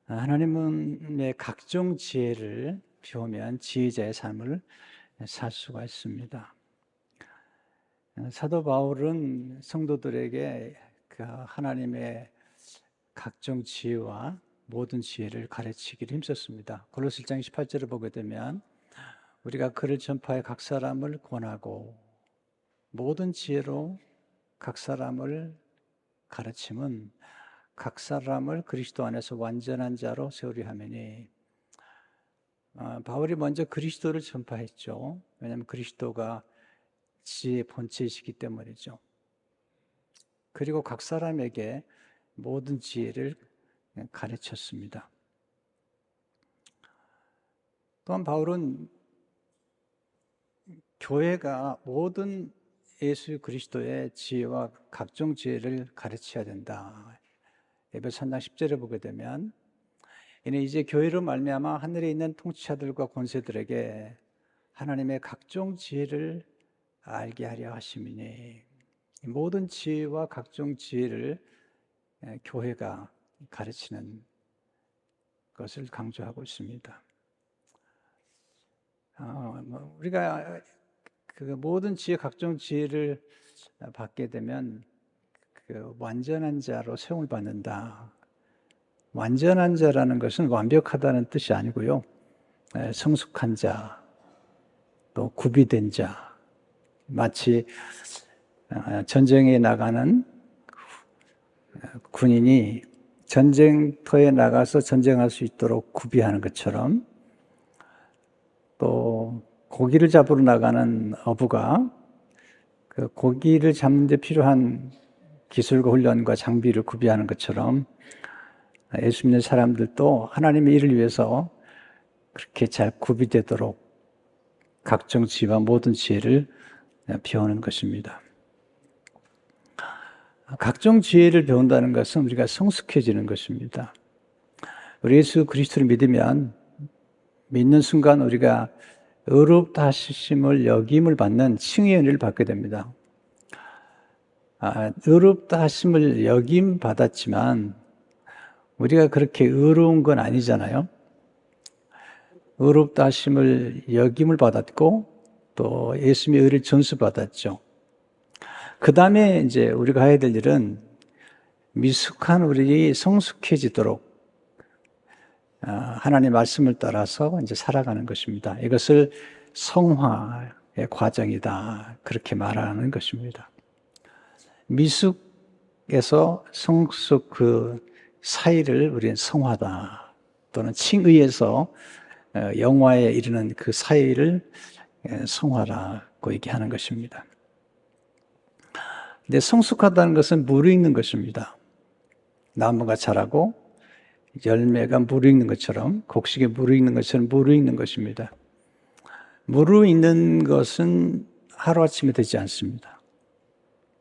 하나님의 각종 지혜를 배우면 지혜자의 삶을 살 수가 있습니다. 사도 바울은 성도들에게 그 하나님의 각종 지혜와 모든 지혜를 가르치기를 힘썼습니다. 골로새 1장 18절을 보게 되면 우리가 그를 전파해 각 사람을 권하고 모든 지혜로 각 사람을 가르침은 각 사람을 그리스도 안에서 완전한 자로 세우려 하매니, 바울이 먼저 그리스도를 전파했죠. 왜냐하면 그리스도가 지혜의 본체이시기 때문이죠. 그리고 각 사람에게 모든 지혜를 가르쳤습니다. 또한 바울은 교회가 모든 예수 그리스도의 지혜와 각종 지혜를 가르쳐야 된다. 에베소 3장 10절에 보게 되면 이는 이제 교회로 말미암아 하늘에 있는 통치자들과 권세들에게 하나님의 각종 지혜를 알게 하려 하심이니, 모든 지혜와 각종 지혜를 교회가 가르치는 것을 강조하고 있습니다. 우리가 그 모든 지혜, 각종 지혜를 받게 되면 그 완전한 자로 세움을 받는다. 완전한 자라는 것은 완벽하다는 뜻이 아니고요, 성숙한 자, 또 구비된 자, 마치 전쟁에 나가는 군인이 전쟁터에 나가서 전쟁할 수 있도록 구비하는 것처럼, 또 고기를 잡으러 나가는 어부가 그 고기를 잡는 데 필요한 기술과 훈련과 장비를 구비하는 것처럼 예수 믿는 사람들도 하나님의 일을 위해서 그렇게 잘 구비되도록 각종 지혜와 모든 지혜를 배우는 것입니다. 각종 지혜를 배운다는 것은 우리가 성숙해지는 것입니다. 우리 예수 그리스도를 믿으면 믿는 순간 우리가 의롭다 하심을 여김을 받는 칭의의 은혜를 받게 됩니다. 의롭다 하심을 여김 받았지만 우리가 그렇게 의로운 건 아니잖아요. 의롭다 하심을 여김을 받았고 또 예수님의 의를 전수받았죠. 그 다음에 이제 우리가 해야 될 일은 미숙한 우리 성숙해지도록 하나님의 말씀을 따라서 이제 살아가는 것입니다. 이것을 성화의 과정이다, 그렇게 말하는 것입니다. 미숙에서 성숙 그 사이를 우리는 성화다, 또는 칭의에서 영화에 이르는 그 사이를 성화라고 얘기하는 것입니다. 근데 성숙하다는 것은 무르익는 것입니다. 나무가 자라고 열매가 무르익는 것처럼, 곡식에 무르익는 것처럼 무르익는 것입니다. 무르익는 것은 하루아침에 되지 않습니다.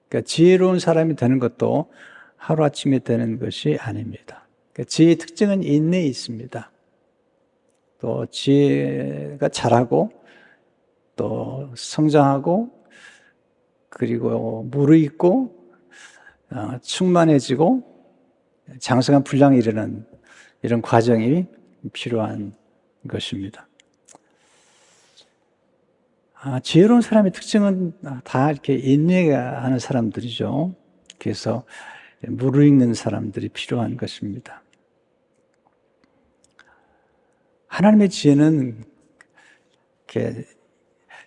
그러니까 지혜로운 사람이 되는 것도 하루아침에 되는 것이 아닙니다. 그러니까 지혜의 특징은 인내에 있습니다. 또 지혜가 자라고 또 성장하고 그리고 무르익고 충만해지고 장성한 분량에 이르는 이런 과정이 필요한 것입니다. 지혜로운 사람의 특징은 다 이렇게 인내하는 사람들이죠. 그래서 무르익는 사람들이 필요한 것입니다. 하나님의 지혜는 이렇게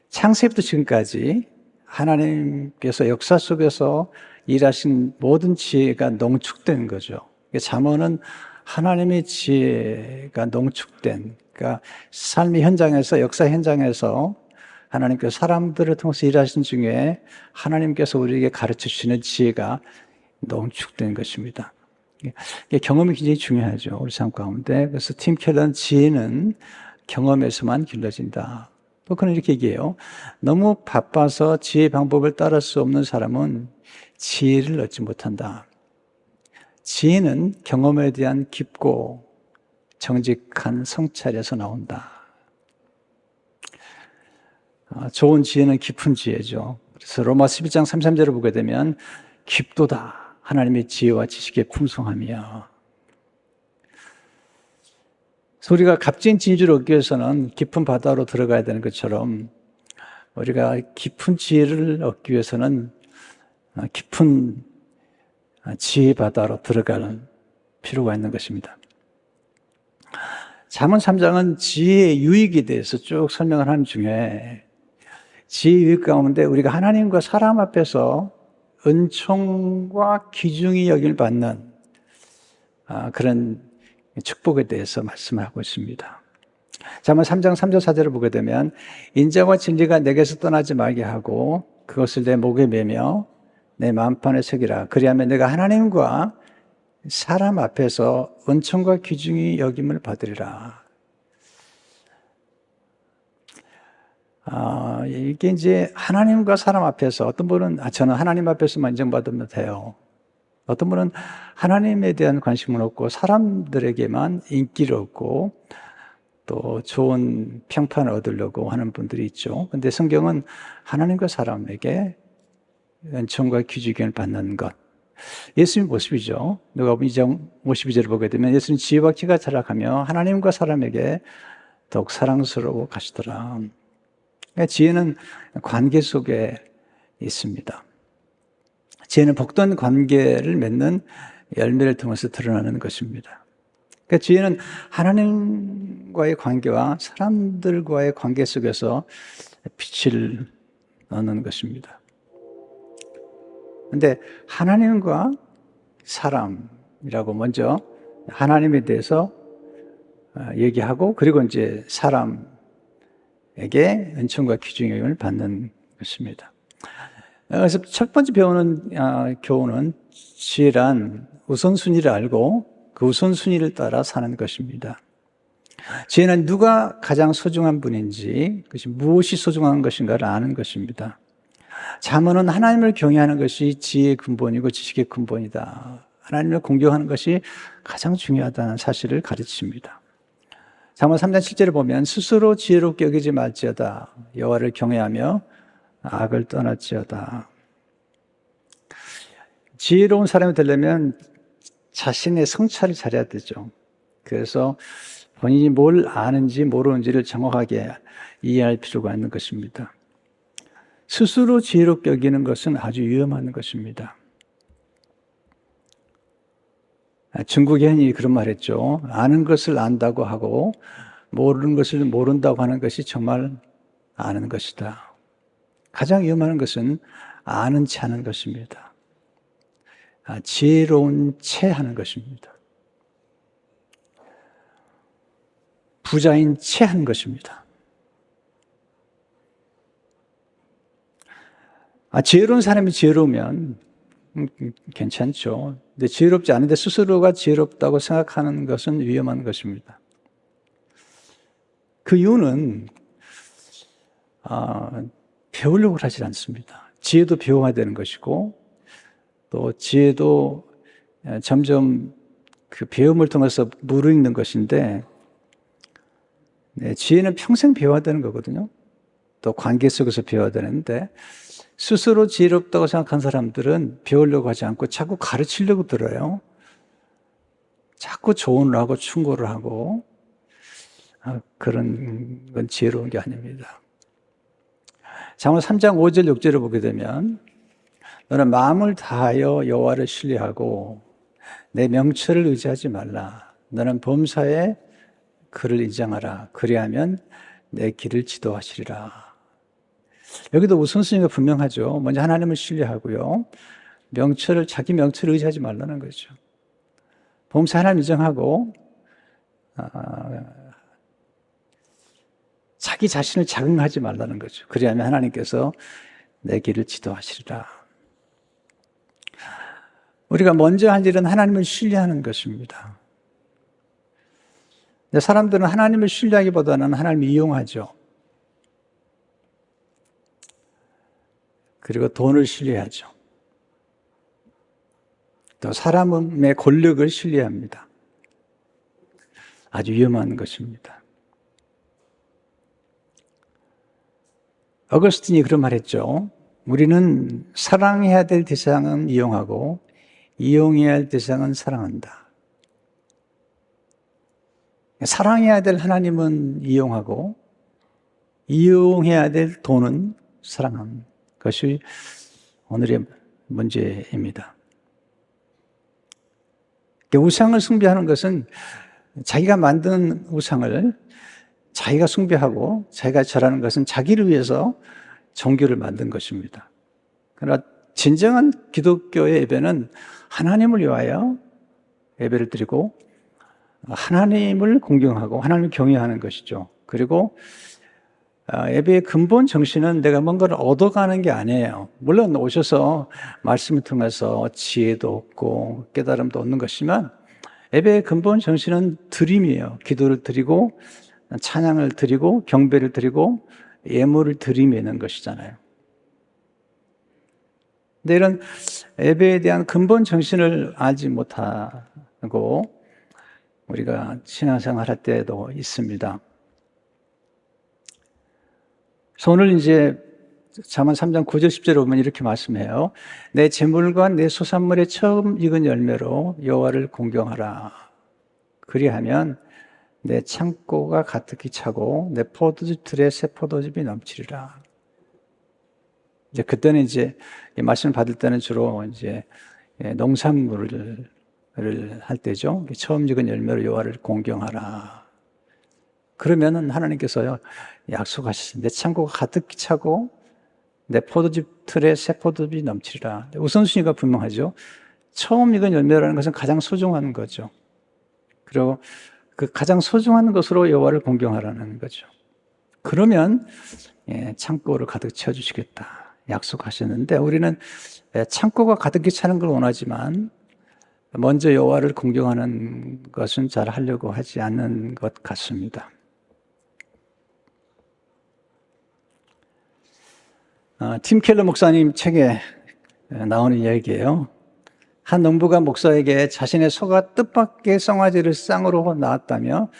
창세부터 지금까지 하나님께서 역사 속에서 일하신 모든 지혜가 농축된 거죠. 잠언은 하나님의 지혜가 농축된, 그러니까 삶의 현장에서, 역사 현장에서 하나님께서 사람들을 통해서 일하신 중에 하나님께서 우리에게 가르쳐 주시는 지혜가 농축된 것입니다. 경험이 굉장히 중요하죠, 우리 삶 가운데. 그래서 팀 켈러는 지혜는 경험에서만 길러진다. 또 그는 이렇게 얘기해요. 너무 바빠서 지혜의 방법을 따를 수 없는 사람은 지혜를 얻지 못한다. 지혜는 경험에 대한 깊고 정직한 성찰에서 나온다. 좋은 지혜는 깊은 지혜죠. 그래서 로마 12장 33절을 보게 되면 깊도다 하나님의 지혜와 지식의 풍성함이야. 우리가 값진 진주를 얻기 위해서는 깊은 바다로 들어가야 되는 것처럼 우리가 깊은 지혜를 얻기 위해서는 깊은 지혜 바다로 들어가는 필요가 있는 것입니다. 잠언 3장은 지혜의 유익에 대해서 쭉 설명을 하는 중에 지혜의 유익 가운데 우리가 하나님과 사람 앞에서 은총과 귀중히 여김을 받는 그런 축복에 대해서 말씀하고 있습니다. 잠언 3장 3절 4절을 보게 되면 인자와 진리가 내게서 떠나지 말게 하고 그것을 내 목에 매며 내 마음판에 새기라. 그리하면 내가 하나님과 사람 앞에서 은총과 귀중히 여김을 받으리라. 이게 이제 하나님과 사람 앞에서 어떤 분은 저는 하나님 앞에서만 인정받으면 돼요. 어떤 분은 하나님에 대한 관심은 없고 사람들에게만 인기를 얻고 또 좋은 평판을 얻으려고 하는 분들이 있죠. 근데 성경은 하나님과 사람에게 은총과 귀중을 받는 것. 예수님 모습이죠. 누가복음 2장 52절을 보게 되면 예수님 지혜와 키가 자라가며 하나님과 사람에게 더욱 사랑스러워 가시더라. 그러니까 지혜는 관계 속에 있습니다. 지혜는 복된 관계를 맺는 열매를 통해서 드러나는 것입니다. 그러니까 지혜는 하나님과의 관계와 사람들과의 관계 속에서 빛을 넣는 것입니다. 그런데 하나님과 사람이라고 먼저 하나님에 대해서 얘기하고 그리고 이제 사람에게 은총과 귀중함을 받는 것입니다. 그래서 첫 번째 배우는 교훈은 지혜란 우선순위를 알고 그 우선순위를 따라 사는 것입니다. 지혜는 누가 가장 소중한 분인지, 그것이 무엇이 소중한 것인가를 아는 것입니다. 잠언은 하나님을 경외하는 것이 지혜의 근본이고 지식의 근본이다. 하나님을 공경하는 것이 가장 중요하다는 사실을 가르칩니다. 잠언 3장 7절을 보면 스스로 지혜롭게 여기지 말지어다. 여호와를 경외하며 악을 떠날지어다. 지혜로운 사람이 되려면 자신의 성찰을 잘해야 되죠. 그래서 본인이 뭘 아는지 모르는지를 정확하게 이해할 필요가 있는 것입니다. 스스로 지혜롭게 여기는 것은 아주 위험한 것입니다. 중국의 현인이 그런 말 했죠. 아는 것을 안다고 하고 모르는 것을 모른다고 하는 것이 정말 아는 것이다. 가장 위험한 것은 아는 체 하는 것입니다. 지혜로운 체 하는 것입니다. 부자인 체 하는 것입니다. 지혜로운 사람이 지혜로우면 괜찮죠. 근데 지혜롭지 않은데 스스로가 지혜롭다고 생각하는 것은 위험한 것입니다. 그 이유는 배우려고 하지 않습니다. 지혜도 배워야 되는 것이고 또 지혜도 점점 그 배움을 통해서 무르익는 것인데 지혜는 평생 배워야 되는 거거든요. 또 관계 속에서 배워야 되는데 스스로 지혜롭다고 생각한 사람들은 배우려고 하지 않고 자꾸 가르치려고 들어요. 자꾸 조언을 하고 충고를 하고 그런 건 지혜로운 게 아닙니다. 잠언 3장 5절 6절을 보게 되면 너는 마음을 다하여 여호와를 신뢰하고 내 명철을 의지하지 말라. 너는 범사에 그를 인정하라. 그리하면 내 길을 지도하시리라. 여기도 우선순위가 분명하죠. 먼저 하나님을 신뢰하고요. 자기 명철을 의지하지 말라는 거죠. 범사 하나님 인정하고 자기 자신을 자긍하지 말라는 거죠. 그리하면 하나님께서 내 길을 지도하시리라. 우리가 먼저 할 일은 하나님을 신뢰하는 것입니다. 근데 사람들은 하나님을 신뢰하기보다는 하나님을 이용하죠. 그리고 돈을 신뢰하죠. 또 사람의 권력을 신뢰합니다. 아주 위험한 것입니다. 어거스틴이 그런 말 했죠. 우리는 사랑해야 될 대상은 이용하고 이용해야 할 대상은 사랑한다. 사랑해야 될 하나님은 이용하고 이용해야 될 돈은 사랑하는 것이 오늘의 문제입니다. 우상을 숭배하는 것은 자기가 만든 우상을 자기가 숭배하고 자기가 절하는 것은 자기를 위해서 종교를 만든 것입니다. 그러나 진정한 기독교의 예배는 하나님을 위하여 예배를 드리고 하나님을 공경하고 하나님을 경외하는 것이죠. 그리고 예배의 근본 정신은 내가 뭔가를 얻어가는 게 아니에요. 물론 오셔서 말씀을 통해서 지혜도 얻고 깨달음도 얻는 것이지만 예배의 근본 정신은 드림이에요. 기도를 드리고 찬양을 드리고 경배를 드리고 예물을 드리는 것이잖아요. 근데 이런 예배에 대한 근본 정신을 알지 못하고 우리가 신앙생활 할 때도 있습니다. 그래서 오늘 이제 잠언 3장 9절 10절에 보면 이렇게 말씀해요. 내 재물과 내 소산물의 처음 익은 열매로 여호와를 공경하라. 그리하면 내 창고가 가득히 차고 내 포도주 틀에 새 포도즙이 넘치리라. 이제 그때는 이제 이 말씀을 받을 때는 주로 이제 농산물을 할 때죠. 처음 익은 열매로 여호와를 공경하라. 그러면은 하나님께서요 약속하셨습니다. 내 창고가 가득히 차고 내 포도즙 틀에 새 포도즙이 넘치리라. 우선순위가 분명하죠. 처음 익은 열매라는 것은 가장 소중한 거죠. 그리고 그 가장 소중한 것으로 여호와를 공경하라는 거죠. 그러면 창고를 가득 채워주시겠다 약속하셨는데 우리는 창고가 가득히 차는 걸 원하지만 먼저 여호와를 공경하는 것은 잘 하려고 하지 않는 것 같습니다. 팀 켈러 목사님 책에 나오는 이야기예요. 한 농부가 목사에게 자신의 소가 뜻밖의 송아지를 쌍으로 낳았다며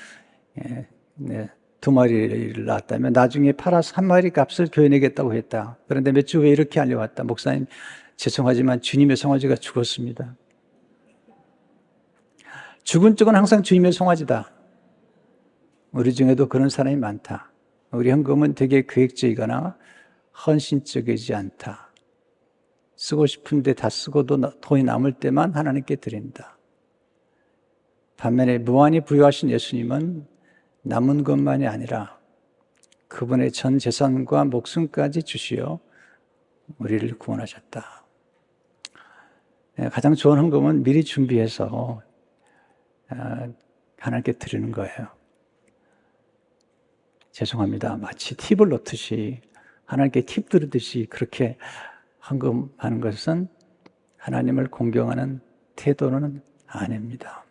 2마리를 낳았다며 나중에 팔아서 1마리 값을 교인에겠다고 했다. 그런데 몇 주 후에 이렇게 알려왔다. 목사님 죄송하지만 주님의 송아지가 죽었습니다. 죽은 쪽은 항상 주님의 송아지다. 우리 중에도 그런 사람이 많다. 우리 헌금은 되게 계획적이거나 헌신적이지 않다. 쓰고 싶은데 다 쓰고도 돈이 남을 때만 하나님께 드린다. 반면에 무한히 부유하신 예수님은 남은 것만이 아니라 그분의 전 재산과 목숨까지 주시어 우리를 구원하셨다. 가장 좋은 헌금은 미리 준비해서 하나님께 드리는 거예요. 죄송합니다. 마치 팁을 넣듯이 하나님께 팁 드리듯이 그렇게 헌금하는 것은 하나님을 공경하는 태도는 아닙니다.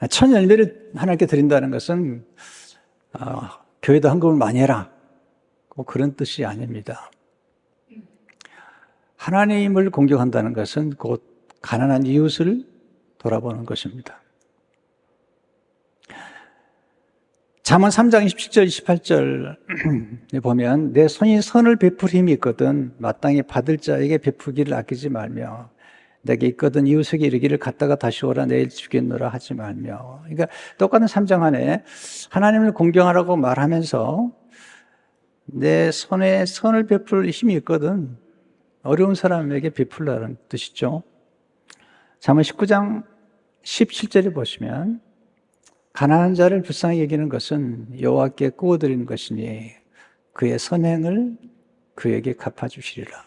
천 열매를 하나님께 드린다는 것은 교회도 헌금을 많이 해라 그런 뜻이 아닙니다. 하나님을 공경한다는 것은 곧 가난한 이웃을 돌아보는 것입니다. 잠언 3장 27절 28절에 보면 내 손이 선을 베풀 힘이 있거든 마땅히 받을 자에게 베푸기를 아끼지 말며 내게 있거든 이웃에게 이르기를 갔다가 다시 오라 내일 주겠노라 하지 말며. 그러니까 똑같은 3장 안에 하나님을 공경하라고 말하면서 내 손에 선을 베풀 힘이 있거든 어려운 사람에게 베풀라는 뜻이죠. 잠언 19장 17절에 보시면 가난한 자를 불쌍히 여기는 것은 여호와께 구워드리는 것이니 그의 선행을 그에게 갚아주시리라.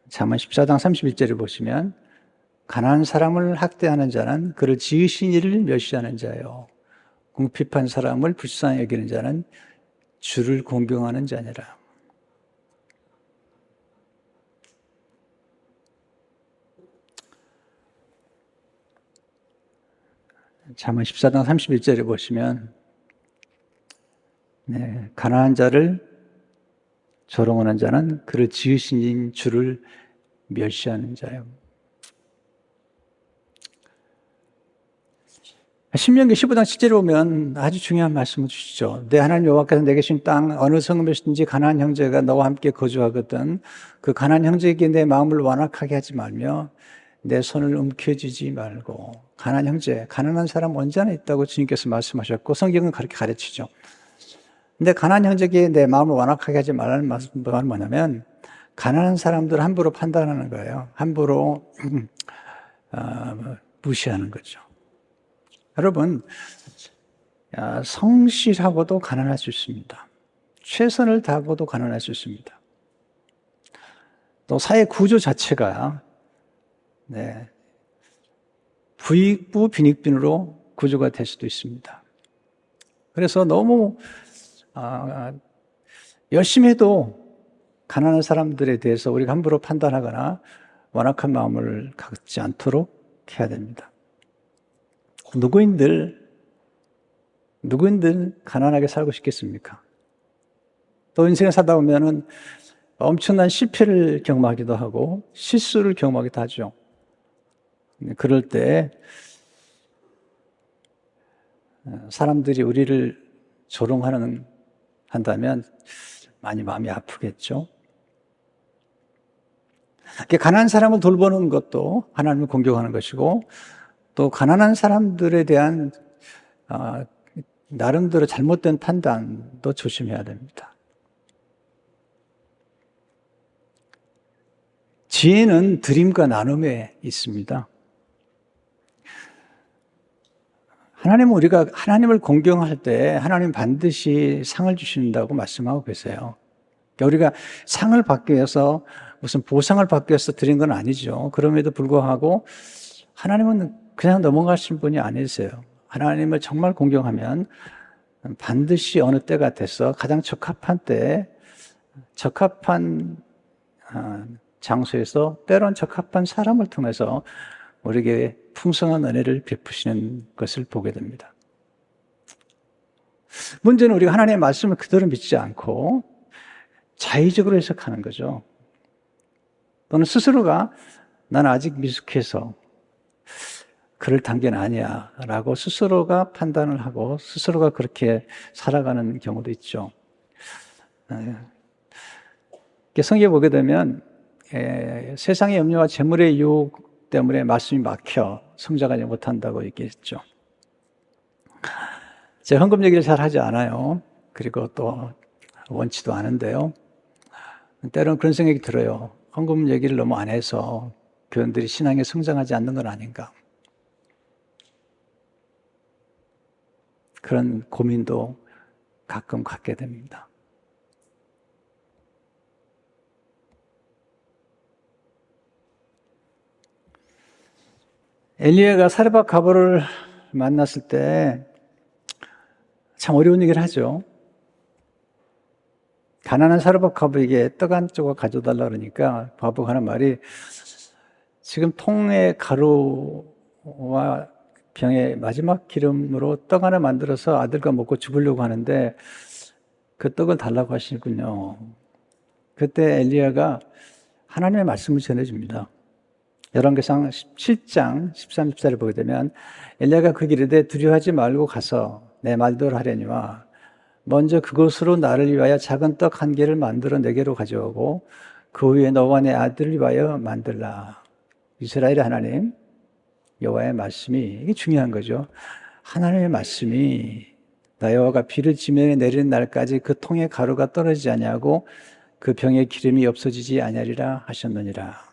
잠언 14장 31절에 보시면 가난한 사람을 학대하는 자는 그를 지으신 이를 멸시하는 자요 궁핍한 사람을 불쌍히 여기는 자는 주를 공경하는 자니라. 잠언 14장 31절에 보시면 가난한 자를 조롱하는 자는 그를 지으신 주를 멸시하는 자요. 신명기 15장 7절에 보면 아주 중요한 말씀을 주시죠. 내 하나님 여호와께서 내게 주신 땅 어느 성읍이든지 가나안 형제가 너와 함께 거주하거든 그 가나안 형제에게 내 마음을 완악하게 하지 말며 내 손을 움켜쥐지 말고. 가나안 형제, 가난한 사람 언제나 있다고 주님께서 말씀하셨고 성경은 그렇게 가르치죠. 근데 가나안 형제에게 내 마음을 완악하게 하지 말라는 말씀은 뭐냐면 가난한 사람들 함부로 판단하는 거예요. 함부로 무시하는 거죠. 여러분, 성실하고도 가난할 수 있습니다. 최선을 다하고도 가난할 수 있습니다. 또 사회 구조 자체가 부익부 빈익빈으로 구조가 될 수도 있습니다. 그래서 너무 열심히 해도 가난한 사람들에 대해서 우리가 함부로 판단하거나 완악한 마음을 갖지 않도록 해야 됩니다. 누구인들 가난하게 살고 싶겠습니까? 또 인생을 살다 보면은 엄청난 실패를 경험하기도 하고 실수를 경험하기도 하죠. 그럴 때 사람들이 우리를 한다면 많이 마음이 아프겠죠. 가난한 사람을 돌보는 것도 하나님을 공경하는 것이고 또 가난한 사람들에 대한 나름대로 잘못된 판단도 조심해야 됩니다. 지혜는 드림과 나눔에 있습니다. 우리가 하나님을 공경할 때 하나님 반드시 상을 주신다고 말씀하고 계세요. 우리가 상을 받기 위해서 무슨 보상을 받기 위해서 드린 건 아니죠. 그럼에도 불구하고 하나님은 그냥 넘어가신 분이 아니세요. 하나님을 정말 공경하면 반드시 어느 때가 돼서 가장 적합한 때에 적합한 장소에서 때론 적합한 사람을 통해서 우리에게 풍성한 은혜를 베푸시는 것을 보게 됩니다. 문제는 우리가 하나님의 말씀을 그대로 믿지 않고 자의적으로 해석하는 거죠. 또는 스스로가 난 아직 미숙해서 그럴 단계는 아니야 라고 스스로가 판단을 하고 스스로가 그렇게 살아가는 경우도 있죠. 성경에 보게 되면 세상의 염려와 재물의 유혹 때문에 말씀이 막혀 성장하지 못한다고 얘기했죠. 제가 헌금 얘기를 잘 하지 않아요. 그리고 또 원치도 않은데요. 때로는 그런 생각이 들어요. 헌금 얘기를 너무 안 해서 교인들이 신앙에 성장하지 않는 건 아닌가. 그런 고민도 가끔 갖게 됩니다. 엘리야가 사르밧 가보를 만났을 때 참 어려운 얘기를 하죠. 가난한 사르밧 과부에게 떡 한 조각 가져달라 그러니까 과부가 하는 말이 지금 통의 가루와 병에 마지막 기름으로 떡 하나 만들어서 아들과 먹고 죽으려고 하는데 그 떡을 달라고 하시군요. 그때 엘리야가 하나님의 말씀을 전해줍니다. 열왕기상 17장 13, 14를 보게 되면 엘리야가 그 길에 대해 두려워하지 말고 가서 내 말대로 하려니와 먼저 그것으로 나를 위하여 작은 떡 한 개를 만들어 내게로 가져오고 그 후에 너와 내 아들을 위하여 만들라. 이스라엘의 하나님 여호와의 말씀이 이게 중요한 거죠. 하나님의 말씀이 나 여호와가 비를 지면에 내리는 날까지 그 통에 가루가 떨어지지 아니하고 그 병에 기름이 없어지지 아니하리라 하셨느니라.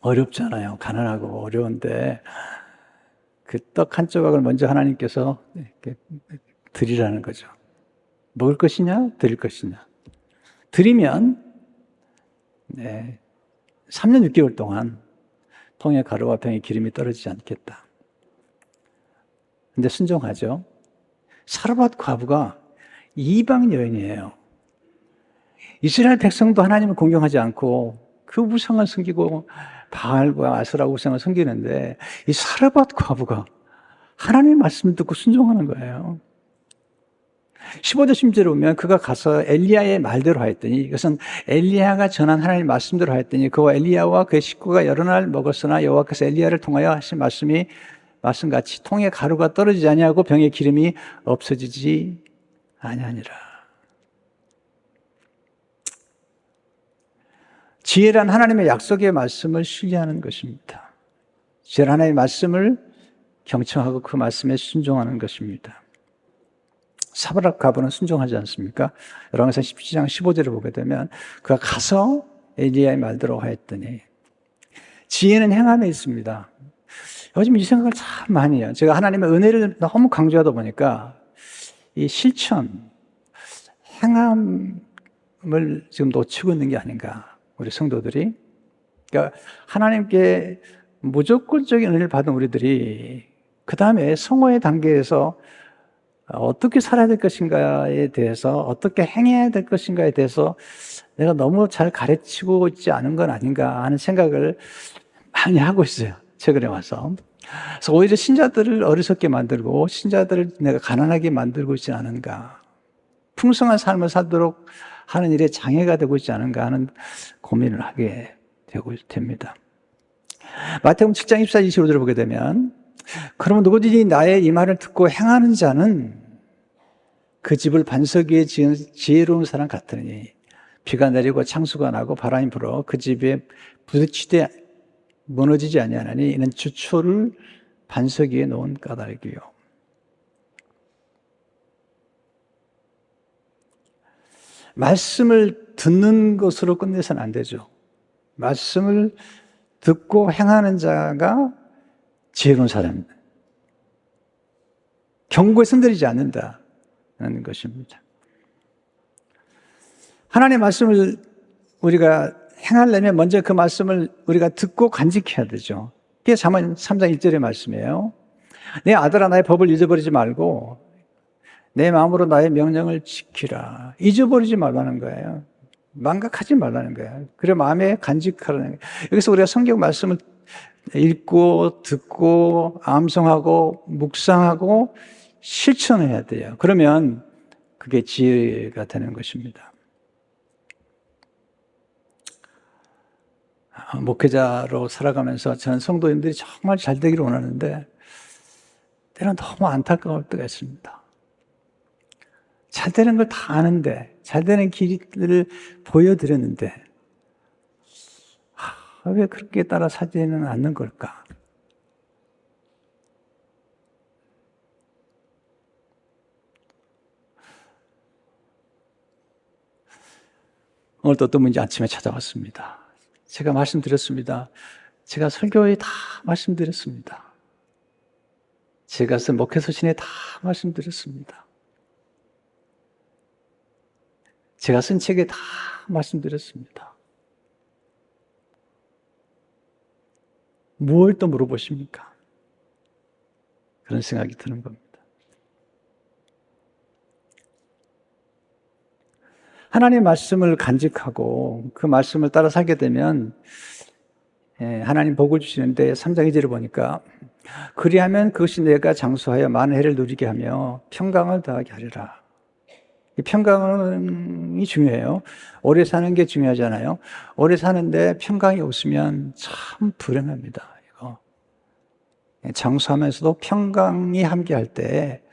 어렵잖아요. 가난하고 어려운데 그 떡 한 조각을 먼저 하나님께서 이렇게 드리라는 거죠. 먹을 것이냐, 드릴 것이냐. 드리면 3년 6개월 동안 통에 가루와 병에 기름이 떨어지지 않겠다. 근데 순종하죠. 사르밧 과부가 이방 여인이에요. 이스라엘 백성도 하나님을 공경하지 않고 그 우상을 섬기고 바알과 아스라 우상을 섬기는데 이 사르밧 과부가 하나님의 말씀을 듣고 순종하는 거예요. 15절 16절에 보면 그가 가서 엘리야의 말대로 하였더니 이것은 엘리야가 전한 하나님의 말씀대로 하였더니 그와 엘리야와 그의 식구가 여러 날 먹었으나 여호와께서 엘리야를 통하여 하신 말씀이 말씀같이 통에 가루가 떨어지지 아니하고 병의 기름이 없어지지 아니하니라. 지혜란 하나님의 약속의 말씀을 신뢰하는 것입니다. 지혜란 하나님의 말씀을 경청하고 그 말씀에 순종하는 것입니다. 사바락 가부는 순종하지 않습니까? 열왕기상 17장 15절을 보게 되면 그가 가서 엘리야의 말대로 하였더니 지혜는 행함에 있습니다. 요즘 이 생각을 참 많이 해요. 제가 하나님의 은혜를 너무 강조하다 보니까 이 실천, 행함을 지금 놓치고 있는 게 아닌가, 우리 성도들이. 그러니까 하나님께 무조건적인 은혜를 받은 우리들이 그 다음에 성화의 단계에서 어떻게 살아야 될 것인가에 대해서, 어떻게 행해야 될 것인가에 대해서 내가 너무 잘 가르치고 있지 않은 건 아닌가 하는 생각을 많이 하고 있어요, 최근에 와서. 그래서 오히려 신자들을 어리석게 만들고 신자들을 내가 가난하게 만들고 있지 않은가, 풍성한 삶을 살도록 하는 일에 장애가 되고 있지 않은가 하는 고민을 하게 됩니다. 마태복음 7장 24, 25절을 보게 되면 그러면 누구든지 나의 이 말을 듣고 행하는 자는 그 집을 반석 위에 지은 지혜로운 사람 같으니 비가 내리고 창수가 나고 바람이 불어 그 집에 부딪히되 무너지지 아니하나니 이는 주초를 반석 위에 놓은 까닭이요. 말씀을 듣는 것으로 끝내서는 안 되죠. 말씀을 듣고 행하는 자가 지혜로운 사람입니다. 경고에 손들이지 않는다는 것입니다. 하나님의 말씀을 우리가 행하려면 먼저 그 말씀을 우리가 듣고 간직해야 되죠. 그게 잠언 3장 1절의 말씀이에요. 내 아들아 나의 법을 잊어버리지 말고 내 마음으로 나의 명령을 지키라. 잊어버리지 말라는 거예요. 망각하지 말라는 거예요. 그래 마음에 간직하라는 거예요. 여기서 우리가 성경 말씀을 읽고 듣고 암송하고 묵상하고 실천해야 돼요. 그러면 그게 지혜가 되는 것입니다. 목회자로 살아가면서 저는 성도님들이 정말 잘 되기를 원하는데 때로는 너무 안타까울 때가 있습니다. 잘 되는 걸 다 아는데, 잘 되는 길을 보여드렸는데 왜 그렇게 따라 사지는 않는 걸까? 오늘도 어떤 분이 아침에 찾아왔습니다. 제가 말씀드렸습니다. 제가 설교에 다 말씀드렸습니다. 제가 쓴 목회서신에 다 말씀드렸습니다. 제가 쓴 책에 다 말씀드렸습니다. 뭘 또 물어보십니까? 그런 생각이 드는 겁니다. 하나님의 말씀을 간직하고 그 말씀을 따라 살게 되면 하나님 복을 주시는데 3장 2절을 보니까 그리하면 그것이 내가 장수하여 많은 해를 누리게 하며 평강을 더하게 하리라. 이 평강이 중요해요. 오래 사는 게 중요하잖아요. 오래 사는데 평강이 없으면 참 불행합니다. 이거. 장수하면서도 평강이 함께할 때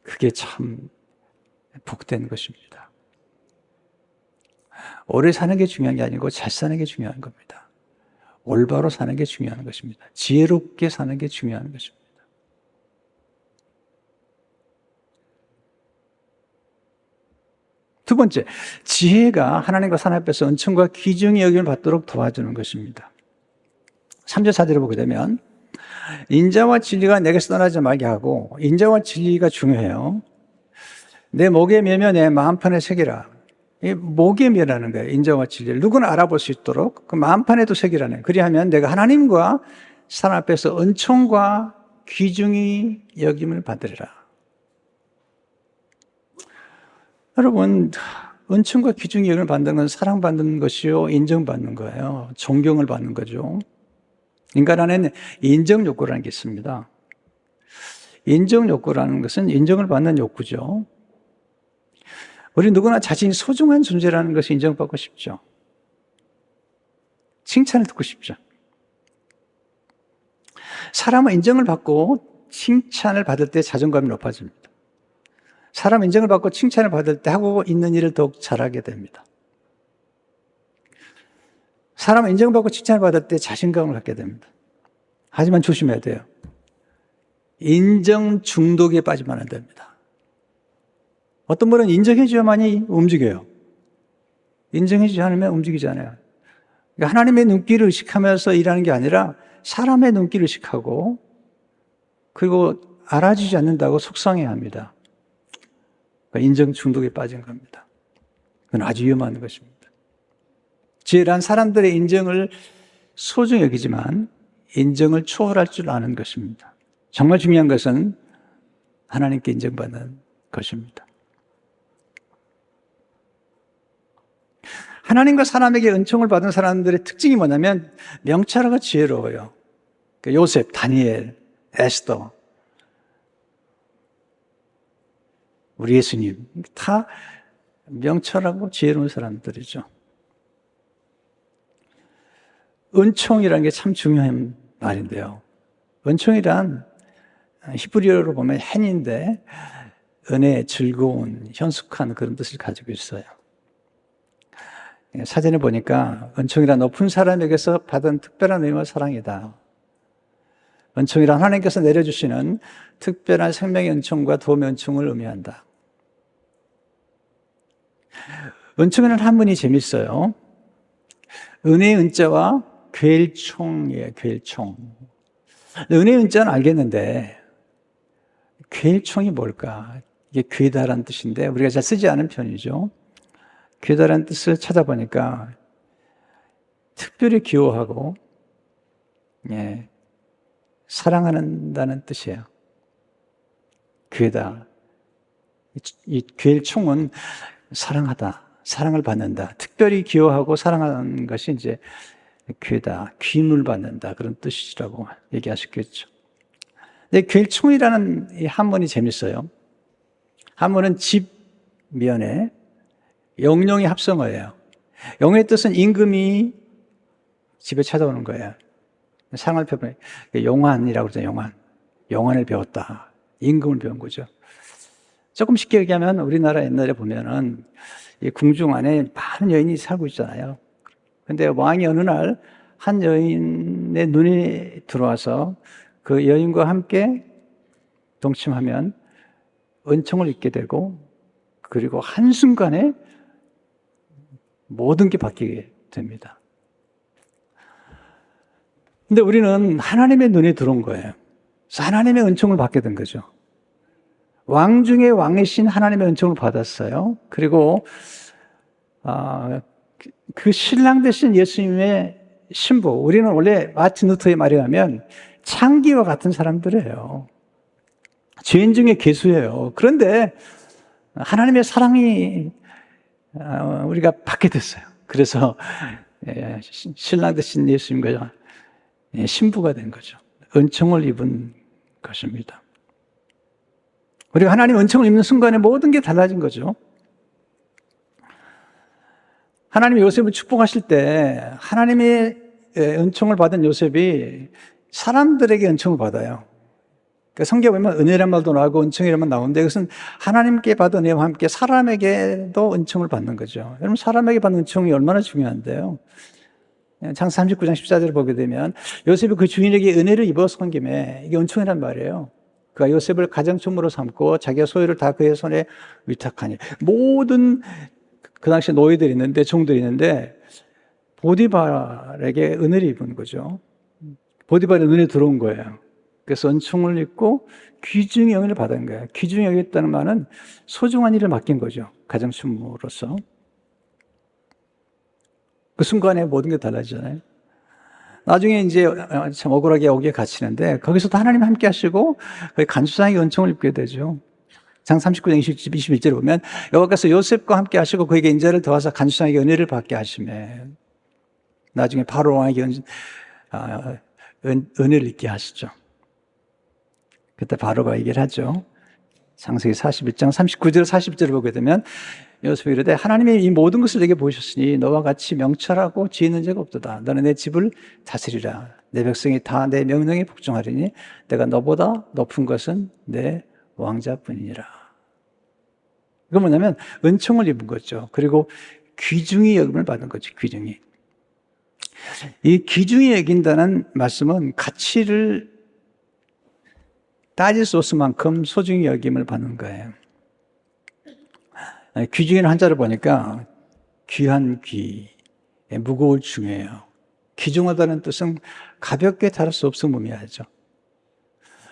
그게 참 복된 것입니다. 오래 사는 게 중요한 게 아니고 잘 사는 게 중요한 겁니다. 올바로 사는 게 중요한 것입니다. 지혜롭게 사는 게 중요한 것입니다. 두 번째, 지혜가 하나님과 사람 앞에서 은총과 귀중히 여김을 받도록 도와주는 것입니다. 3절 4절을 보게 되면 인자와 진리가 내게서 떠나지 말게 하고, 인자와 진리가 중요해요. 내 목에 매며 내 마음판에 새기라. 이 목에 매라는 거예요. 인자와 진리를 누구나 알아볼 수 있도록 그 마음판에도 새기라는 거예요. 그리하면 내가 하나님과 사람 앞에서 은총과 귀중히 여김을 받으리라. 여러분, 은총과 귀중히 여김을 받는 건 사랑받는 것이요, 인정받는 거예요. 존경을 받는 거죠. 인간 안에는 인정 욕구라는 게 있습니다. 인정 욕구라는 것은 인정을 받는 욕구죠. 우리 누구나 자신이 소중한 존재라는 것을 인정받고 싶죠. 칭찬을 듣고 싶죠. 사람은 인정을 받고 칭찬을 받을 때 자존감이 높아집니다. 사람은 인정을 받고 칭찬을 받을 때 하고 있는 일을 더욱 잘하게 됩니다. 사람은 인정받고 칭찬을 받을 때 자신감을 갖게 됩니다. 하지만 조심해야 돼요. 인정 중독에 빠지면 안 됩니다. 어떤 분은 인정해줘야만이 움직여요. 인정해주지 않으면 움직이지 않아요. 그러니까 하나님의 눈길을 의식하면서 일하는 게 아니라 사람의 눈길을 의식하고 그리고 알아주지 않는다고 속상해합니다. 그러니까 인정 중독에 빠진 겁니다. 그건 아주 위험한 것입니다. 지혜란 사람들의 인정을 소중히 여기지만 인정을 초월할 줄 아는 것입니다. 정말 중요한 것은 하나님께 인정받는 것입니다. 하나님과 사람에게 은총을 받은 사람들의 특징이 뭐냐면 명철하고 지혜로워요. 요셉, 다니엘, 에스더, 우리 예수님 다 명철하고 지혜로운 사람들이죠. 은총이라는 게 참 중요한 말인데요. 은총이란 히브리어로 보면 헨인데 은혜, 즐거운, 현숙한 그런 뜻을 가지고 있어요. 사전에 보니까 은총이란 높은 사람에게서 받은 특별한 의미와 사랑이다. 은총이란 하나님께서 내려주시는 특별한 생명의 은총과 도움의 은총을 의미한다. 은총이라는 한문이 재밌어요. 은혜의 은자와 괴일총이에요. 괴일총. 은혜의 은자는 알겠는데 괴일총이 뭘까? 이게 괴다라는 뜻인데 우리가 잘 쓰지 않은 편이죠. 괴다라는 뜻을 찾아보니까 특별히 기호하고 사랑한다는 뜻이에요. 괴다. 이 괴일총은 사랑하다, 사랑을 받는다, 특별히 기호하고 사랑하는 것이 이제 괴다, 귀임을 받는다 그런 뜻이라고 얘기하셨겠죠. 근데 괴일총이라는 이 한문이 재밌어요. 한문은 집 면에 영용의 합성어예요. 영의 뜻은 임금이 집에 찾아오는 거예요. 상을 펴보면 용환이라고 그러죠. 용환. 용환을 배웠다. 임금을 배운 거죠. 조금 쉽게 얘기하면 우리나라 옛날에 보면은 이 궁중 안에 많은 여인이 살고 있잖아요. 근데 왕이 어느 날 한 여인의 눈에 들어와서 그 여인과 함께 동침하면 은총을 입게 되고 그리고 한순간에 모든 게 바뀌게 됩니다. 근데 우리는 하나님의 눈에 들어온 거예요. 그래서 하나님의 은총을 받게 된 거죠. 왕 중에 왕이신 하나님의 은총을 받았어요. 그리고 그 신랑 되신 예수님의 신부, 우리는 원래 마틴 루터의 말에 의하면 창기와 같은 사람들이에요. 죄인 중에 괴수예요. 그런데 하나님의 사랑이 우리가 받게 됐어요. 그래서 신랑 되신 예수님과 신부가 된 거죠. 은총을 입은 것입니다. 우리가 하나님 은총을 입는 순간에 모든 게 달라진 거죠. 하나님이 요셉을 축복하실 때 하나님의 은총을 받은 요셉이 사람들에게 은총을 받아요. 그러니까 성경에 보면 은혜란 말도 나오고 은총이란 말 나오는데 그것은 하나님께 받은 은혜와 함께 사람에게도 은총을 받는 거죠. 여러분 사람에게 받는 은총이 얼마나 중요한데요. 창세 39장 14절을 보게 되면 요셉이 그 주인에게 은혜를 입어서 온 김에 이게 은총이란 말이에요. 그가 요셉을 가정총무로 삼고 자기가 소유를 다 그의 손에 위탁하니 모든 그 당시 노예들이 있는데 종들이 있는데 보디발에게 은혜를 입은 거죠. 보디발의 눈에 들어온 거예요. 그래서 은총을 입고 귀중히 여김을 받은 거예요. 귀중히 여겼다는 말은 소중한 일을 맡긴 거죠. 가정총무로서. 그 순간에 모든 게 달라지잖아요. 나중에 이제 참 억울하게 오기에 갇히는데 거기서도 하나님 함께 하시고 거기 간수장에게 은총을 입게 되죠. 장 39장 21절에 보면 여호와께서 요셉과 함께 하시고 그에게 인자를 더하사 간수장에게 은혜를 받게 하시매 나중에 바로 왕에게 은혜를 입게 하시죠. 그때 바로가 얘기를 하죠. 창세기 41장 39절 40절을 보게 되면 요셉이 이르되 하나님이 이 모든 것을 내게 보셨으니 너와 같이 명철하고 지혜 있는 자가 없도다. 너는 내 집을 다스리라. 내 백성이 다 내 명령에 복종하리니 내가 너보다 높은 것은 내 왕자뿐이니라. 이건 뭐냐면 은총을 입은 거죠. 그리고 귀중히 여김을 받은 거죠. 귀중히. 이 귀중히 여긴다는 말씀은 가치를 따질 수 없을 만큼 소중히 여김을 받는 거예요. 귀중히는 한자를 보니까 귀한 귀, 무거울 중이에요. 귀중하다는 뜻은 가볍게 다룰 수 없음 의미하죠.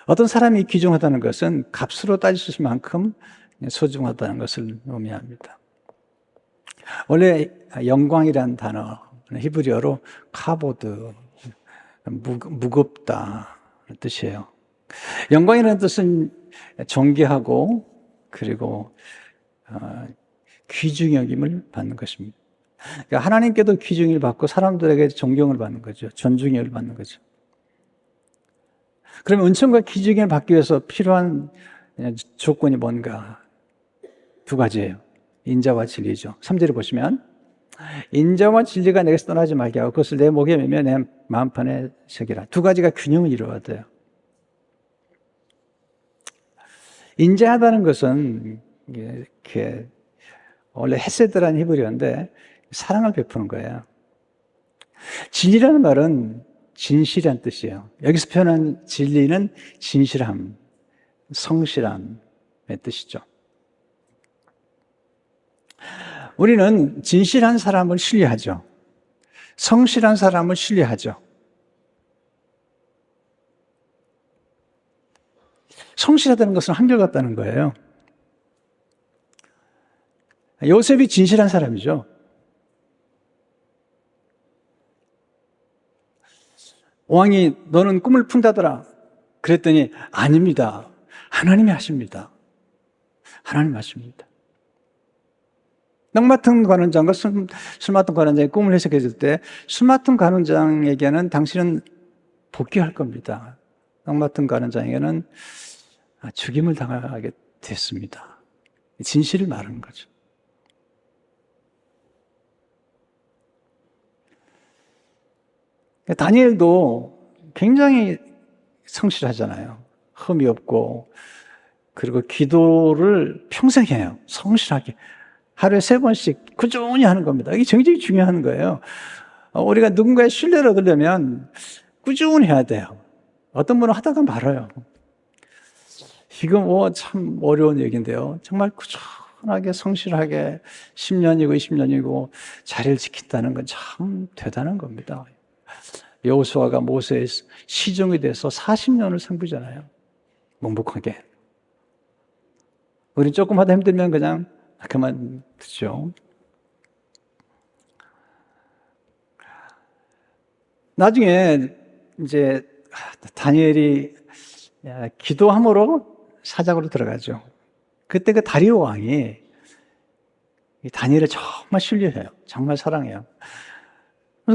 어떤 사람이 귀중하다는 것은 값으로 따질 수 있을 만큼 소중하다는 것을 의미합니다. 원래 영광이라는 단어, 히브리어로 카보드, 무겁다 뜻이에요. 영광이라는 뜻은 존귀하고 그리고 귀중히 여김을 받는 것입니다. 그러니까 하나님께도 귀중히를 받고 사람들에게 존경을 받는 거죠. 존중을 받는 거죠. 그러면 은총과 귀중히를 받기 위해서 필요한 조건이 뭔가? 두 가지예요. 인자와 진리죠. 3절을 보시면 인자와 진리가 내게서 떠나지 말게 하고 그것을 내 목에 매며 내 마음판에 새기라. 두 가지가 균형을 이루어야 돼요. 인자하다는 것은 이렇게 원래 헤세드라는 히브리어인데 사랑을 베푸는 거예요. 진리라는 말은 진실이란 뜻이에요. 여기서 표현한 진리는 진실함, 성실함의 뜻이죠. 우리는 진실한 사람을 신뢰하죠. 성실한 사람을 신뢰하죠. 성실하다는 것은 한결같다는 거예요. 요셉이 진실한 사람이죠. 왕이 너는 꿈을 푼다더라. 그랬더니 아닙니다. 하나님이 하십니다. 하나님이 하십니다. 떡 맡은 관원장과 술 맡은 관원장이 꿈을 해석해 줄 때 술 맡은 관원장에게는 당신은 복귀할 겁니다. 떡 맡은 관원장에게는 죽임을 당하게 됐습니다. 진실을 말하는 거죠. 다니엘도 굉장히 성실하잖아요. 흠이 없고 그리고 기도를 평생 해요. 성실하게. 하루에 3번씩 꾸준히 하는 겁니다. 이게 굉장히 중요한 거예요. 우리가 누군가의 신뢰를 얻으려면 꾸준히 해야 돼요. 어떤 분은 하다가 말아요. 이거 참 어려운 얘기인데요. 정말 꾸준하게 성실하게 10년이고 20년이고 자리를 지킨다는 건 참 대단한 겁니다. 여호수아가 모세의 시종이 돼서 40년을 섬기잖아요. 묵묵하게. 우리 조금 하다 힘들면 그냥 그만두죠. 나중에 이제 다니엘이 기도함으로 사jak으로 들어가죠. 그때 그 다리오 왕이 다니엘을 정말 신뢰해요. 정말 사랑해요.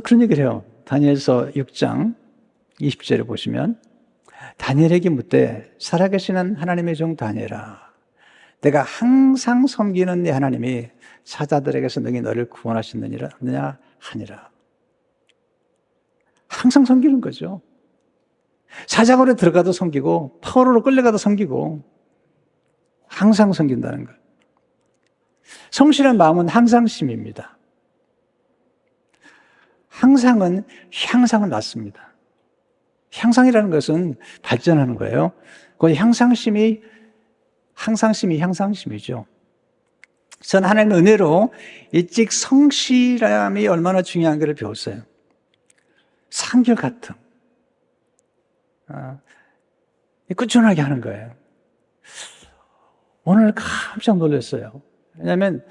그런 얘기를 해요. 다니엘서 6장 20절에 보시면 다니엘에게 묻되 살아계시는 하나님의 종 다니엘아 내가 항상 섬기는 네 하나님이 사자들에게서 능히 너를 구원하셨느냐 하니라. 항상 섬기는 거죠. 사자굴에 들어가도 섬기고 파워로 끌려가도 섬기고 항상 섬긴다는 것. 성실한 마음은 항상심입니다. 항상은 향상을 낳습니다. 향상이라는 것은 발전하는 거예요. 그 향상심이죠. 전 하나님의 은혜로 일찍 성실함이 얼마나 중요한가를 배웠어요. 한결같음. 꾸준하게 하는 거예요. 오늘 깜짝 놀랐어요. 왜냐하면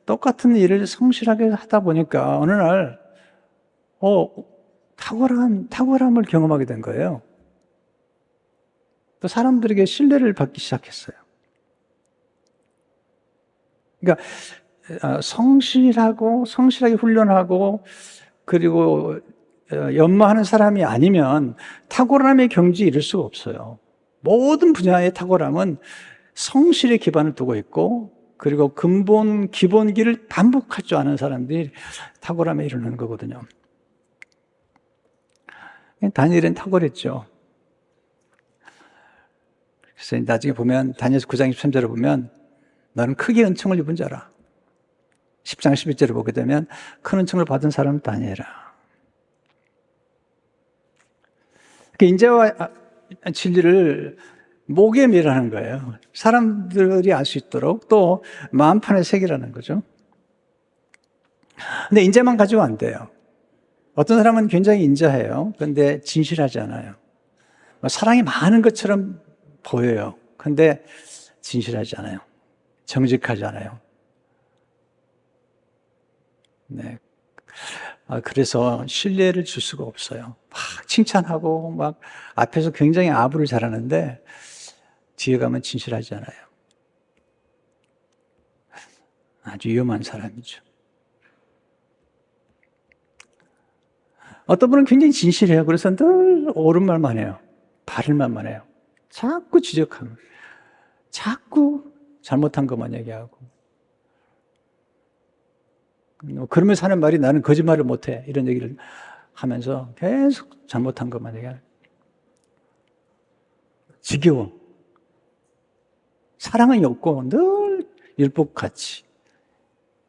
똑같은 일을 성실하게 하다 보니까 어느 날 탁월함을 경험하게 된 거예요. 또 사람들에게 신뢰를 받기 시작했어요. 그러니까 성실하게 훈련하고 그리고 연마하는 사람이 아니면 탁월함의 경지에 이를 수가 없어요. 모든 분야의 탁월함은 성실의 기반을 두고 있고 그리고 기본기를 반복할 줄 아는 사람들이 탁월함에 이르는 거거든요. 다니엘은 탁월했죠. 그래서 나중에 보면 다니엘서 9장 23절을 보면 너는 크게 은총을 입은 자라. 10장 11절을 보게 되면 큰 은총을 받은 사람은 다니엘이라. 인자와 진리를 목에 매라는 거예요. 사람들이 알 수 있도록 또 마음판에 새기라는 거죠. 근데 인자만 가지고 안 돼요. 어떤 사람은 굉장히 인자해요. 그런데 진실하지 않아요. 사랑이 많은 것처럼 보여요. 그런데 진실하지 않아요. 정직하지 않아요. 네. 그래서 신뢰를 줄 수가 없어요. 막 칭찬하고 막 앞에서 굉장히 아부를 잘하는데 뒤에 가면 진실하지 않아요. 아주 위험한 사람이죠. 어떤 분은 굉장히 진실해요. 그래서 늘 옳은 말만 해요. 바른 말만 해요. 자꾸 지적하고, 자꾸 잘못한 것만 얘기하고. 그러면서 하는 말이 나는 거짓말을 못해. 이런 얘기를 하면서 계속 잘못한 것만 얘기하고. 지겨워. 사랑은 없고 늘 율법같이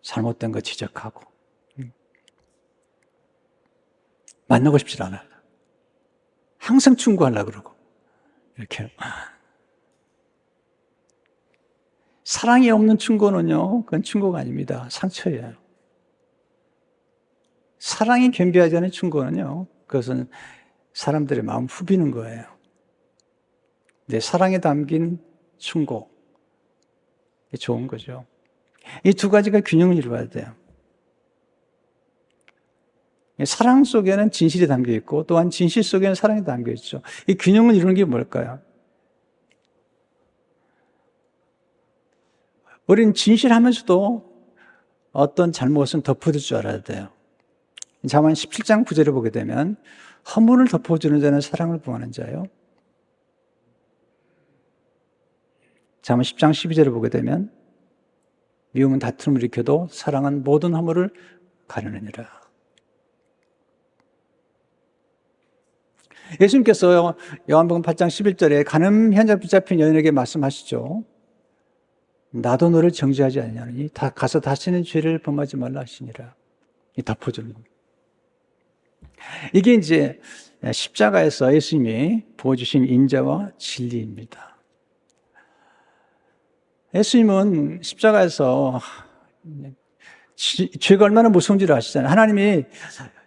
잘못된 거 지적하고. 만나고 싶지 않아요. 항상 충고하려고 그러고. 이렇게. 사랑이 없는 충고는요, 그건 충고가 아닙니다. 상처예요. 사랑이 겸비하지 않은 충고는요, 그것은 사람들의 마음 후비는 거예요. 내 사랑에 담긴 충고. 이게 좋은 거죠. 이 두 가지가 균형을 이루어야 돼요. 사랑 속에는 진실이 담겨 있고 또한 진실 속에는 사랑이 담겨 있죠. 이 균형을 이루는 게 뭘까요? 우리는 진실하면서도 어떤 잘못은 덮어줄 줄 알아야 돼요. 잠언 17장 9절을 보게 되면 허물을 덮어주는 자는 사랑을 부하는 자요. 잠언 10장 12절을 보게 되면 미움은 다툼을 일으켜도 사랑은 모든 허물을 가려내니라. 예수님께서 요한복음 8장 11절에 간음 현자 붙잡힌 여인에게 말씀하시죠. 나도 너를 정죄하지 아니하느니 가서 다시는 죄를 범하지 말라 하시니라. 이 덮어주는 겁니다. 이게 이제 십자가에서 예수님이 보여주신 인자와 진리입니다. 예수님은 십자가에서 죄가 얼마나 무서운지를 아시잖아요. 하나님이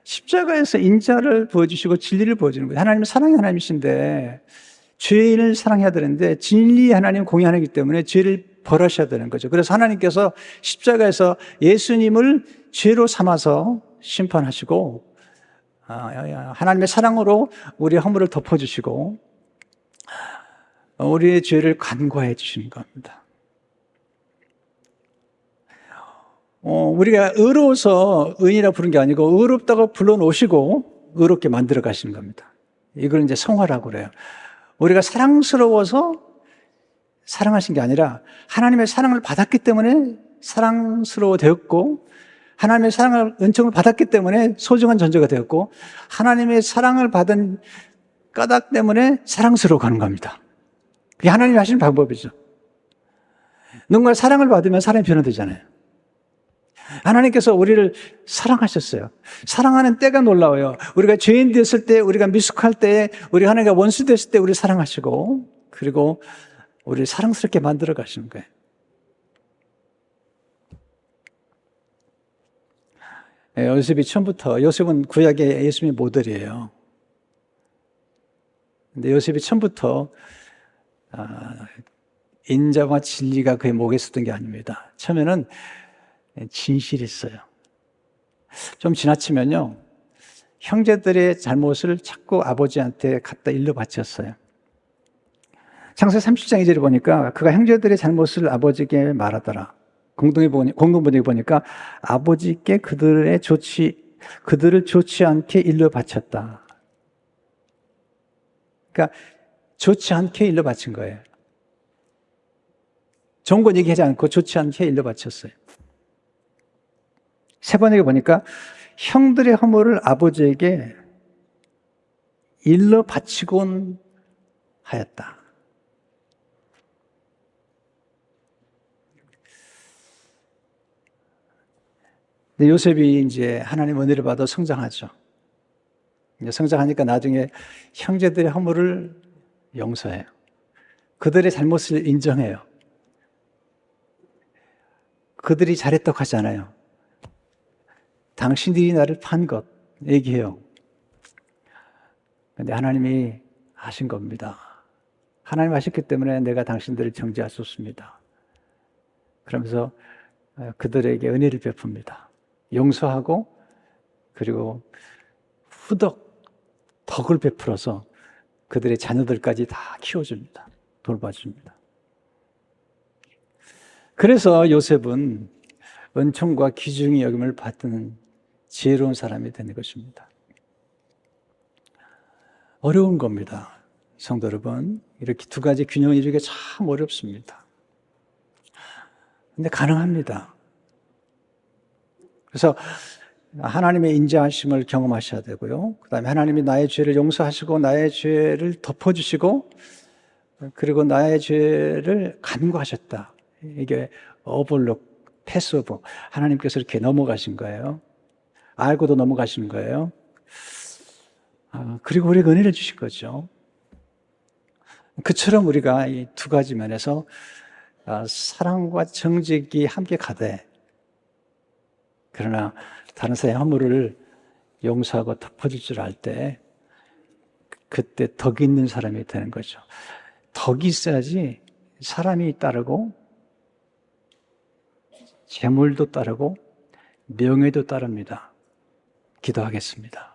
십자가에서 인자를 보여주시고 진리를 보여주는 거예요. 하나님은 사랑의 하나님이신데 죄인을 사랑해야 되는데 진리의 하나님 공의하나이기 때문에 죄를 벌하셔야 되는 거죠. 그래서 하나님께서 십자가에서 예수님을 죄로 삼아서 심판하시고 하나님의 사랑으로 우리의 허물을 덮어주시고 우리의 죄를 간과해 주시는 겁니다. 우리가 의로워서 의인이라 부른 게 아니고 의롭다고 불러놓으시고 의롭게 만들어 가시는 겁니다. 이걸 이제 성화라고 그래요. 우리가 사랑스러워서 사랑하신 게 아니라 하나님의 사랑을 받았기 때문에 사랑스러워 되었고 하나님의 사랑을 은총을 받았기 때문에 소중한 존재가 되었고 하나님의 사랑을 받은 까닭 때문에 사랑스러워 가는 겁니다. 그게 하나님이 하시는 방법이죠. 누군가 사랑을 받으면 사람이 변화되잖아요. 하나님께서 우리를 사랑하셨어요. 사랑하는 때가 놀라워요. 우리가 죄인 되었을 때, 우리가 미숙할 때, 우리가 하나님과 원수 됐을 때 우리를 사랑하시고 그리고 우리를 사랑스럽게 만들어 가시는 거예요. 요셉이 처음부터, 요셉은 구약의 예수님의 모델이에요. 근데 요셉이 처음부터 인자와 진리가 그의 목에 있었던 게 아닙니다. 처음에는 진실했어요. 좀 지나치면요, 형제들의 잘못을 자꾸 아버지한테 갖다 일러 바쳤어요. 창세기 37장 2절을 보니까 그가 형제들의 잘못을 아버지께 말하더라. 공동번역에 보니까 아버지께 그들을 좋지 않게 일러 바쳤다. 그러니까 좋지 않게 일러 바친 거예요. 좋은 건 얘기하지 않고 좋지 않게 일러 바쳤어요. 세 번역에 보니까 형들의 허물을 아버지에게 일러 바치곤 하였다. 근데 요셉이 이제 하나님 은혜를 받아 성장하죠. 이제 성장하니까 나중에 형제들의 허물을 용서해요. 그들의 잘못을 인정해요. 그들이 잘했다고 하잖아요. 당신들이 나를 판 것 얘기해요. 근데 하나님이 아신 겁니다. 하나님 아셨기 때문에 내가 당신들을 정죄할 수 없습니다. 그러면서 그들에게 은혜를 베풉니다. 용서하고 그리고 후덕 덕을 베풀어서 그들의 자녀들까지 다 키워줍니다. 돌봐줍니다. 그래서 요셉은 은총과 귀중히 여김을 받는 지혜로운 사람이 되는 것입니다. 어려운 겁니다. 성도 여러분, 이렇게 두 가지 균형을 이루기가 참 어렵습니다. 근데 가능합니다. 그래서 하나님의 인자하심을 경험하셔야 되고요. 그 다음에 하나님이 나의 죄를 용서하시고 나의 죄를 덮어주시고 그리고 나의 죄를 간구하셨다. 이게 오버룩, 패스오버. 하나님께서 이렇게 넘어가신 거예요. 알고도 넘어가시는 거예요. 그리고 우리에게 은혜를 주신 거죠. 그처럼 우리가 이 두 가지 면에서 사랑과 정직이 함께 가되 그러나 다른 사람의 허물을 용서하고 덮어줄 줄 알 때 그때 덕이 있는 사람이 되는 거죠. 덕이 있어야지 사람이 따르고 재물도 따르고 명예도 따릅니다. 기도하겠습니다.